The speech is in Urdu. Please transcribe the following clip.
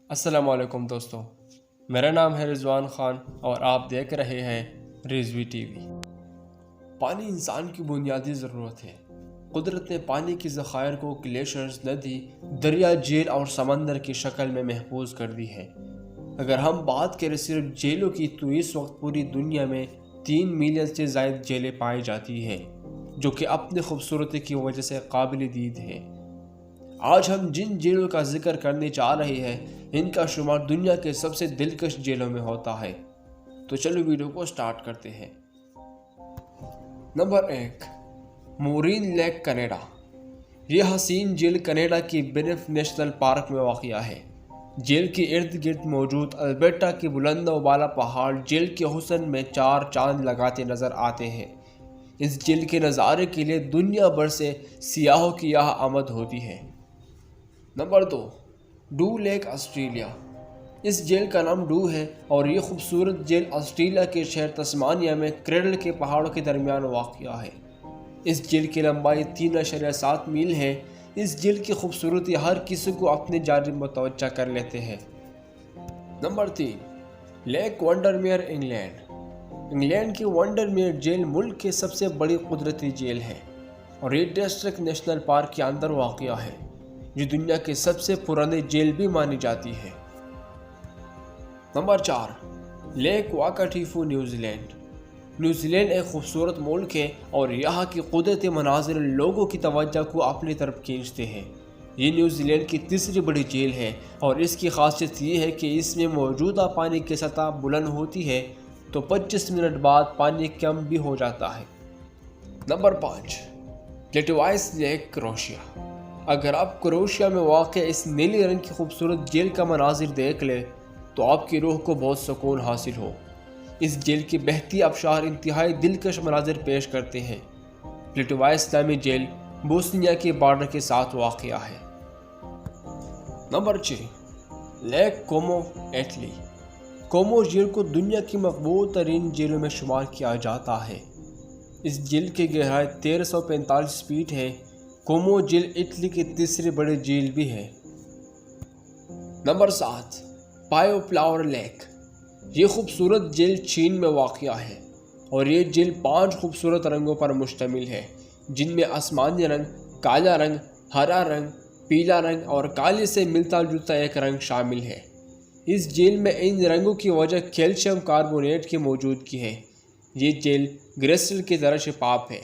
السلام علیکم دوستو، میرا نام ہے رضوان خان اور آپ دیکھ رہے ہیں رضوی ٹی وی۔ پانی انسان کی بنیادی ضرورت ہے۔ قدرت نے پانی کے ذخائر کو گلیشیئرز، ندی، دریا، جھیل اور سمندر کی شکل میں محفوظ کر دی ہے۔ اگر ہم بات کریں صرف جھیلوں کی تو اس وقت پوری دنیا میں 3 ملین سے زائد جھیلیں پائی جاتی ہیں، جو کہ اپنی خوبصورتی کی وجہ سے قابل دید ہیں۔ آج ہم جن جھیلوں کا ذکر کرنے جا رہے ہیں ان کا شمار دنیا کے سب سے دلکش جھیلوں میں ہوتا ہے۔ تو چلو ویڈیو کو سٹارٹ کرتے ہیں۔ Number 1، Moraine lake, Canada. یہ حسین جھیل کینیڈا کی بینف نیشنل پارک میں واقع ہے۔ جھیل کے ارد گرد موجود البرٹا کے بلند و بالا پہاڑ جھیل کے حسن میں 4 چاند لگاتے نظر آتے ہیں۔ اس جھیل کے نظارے کے لیے دنیا بھر سے سیاحوں کی یہاں آمد ہوتی ہے۔ Number 2، Dove lake, Australia. اس جھیل کا نام ڈو ہے اور یہ خوبصورت جھیل آسٹریلیا کے شہر تسمانیہ میں کریڈل کے پہاڑوں کے درمیان واقع ہے۔ اس جھیل کی لمبائی 3.7 میل ہے۔ اس جھیل کی خوبصورتی ہر کسی کو اپنی جانب متوجہ کر لیتے ہیں۔ Number 3، lake Windermere, England. England کی ونڈرمیر جھیل ملک کی سب سے بڑی قدرتی جھیل ہے اور یہ ڈسٹرکٹ نیشنل پارک کے اندر واقع ہے، جو دنیا کی سب سے پرانی جھیل بھی مانی جاتی ہے۔ Number 4، lake Wakatipu, New Zealand. New Zealand ایک خوبصورت ملک ہے اور یہاں کی قدرتی مناظر لوگوں کی توجہ کو اپنی طرف کھینچتے ہیں۔ یہ نیوزی لینڈ کی تیسری بڑی جھیل ہے اور اس کی خاصیت یہ ہے کہ اس میں موجودہ پانی کی سطح بلند ہوتی ہے تو 25 منٹ بعد پانی کم بھی ہو جاتا ہے۔ نمبر 5، پلیٹوائس لیک، کروشیا۔ اگر آپ کروشیا میں واقع اس نیلی رنگ کی خوبصورت جھیل کا مناظر دیکھ لیں تو آپ کی روح کو بہت سکون حاصل ہو۔ اس جھیل کی بہتی آبشار انتہائی دلکش مناظر پیش کرتے ہیں۔ پلیٹوائس نامی جھیل بوسنیا کے بارڈر کے ساتھ واقع ہے۔ نمبر 6، لیک کومو، اٹلی۔ کومو جھیل کو دنیا کی مقبول ترین جھیلوں میں شمار کیا جاتا ہے۔ اس جھیل کی گہرائی 1345 فیٹ ہے۔ کومو جھیل اٹلی کی تیسری بڑی جھیل بھی ہے۔ نمبر 7، پایو فلاور لیک۔ یہ خوبصورت جھیل چین میں واقع ہے اور یہ جھیل 5 خوبصورت رنگوں پر مشتمل ہے، جن میں آسمانی رنگ، کالا رنگ، ہرا رنگ، پیلا رنگ اور کالے سے ملتا جلتا ایک رنگ شامل ہے۔ اس جھیل میں ان رنگوں کی وجہ کیلشیم کاربونیٹ کی موجودگی ہے۔ یہ جھیل گریسل کی طرح شفاف ہے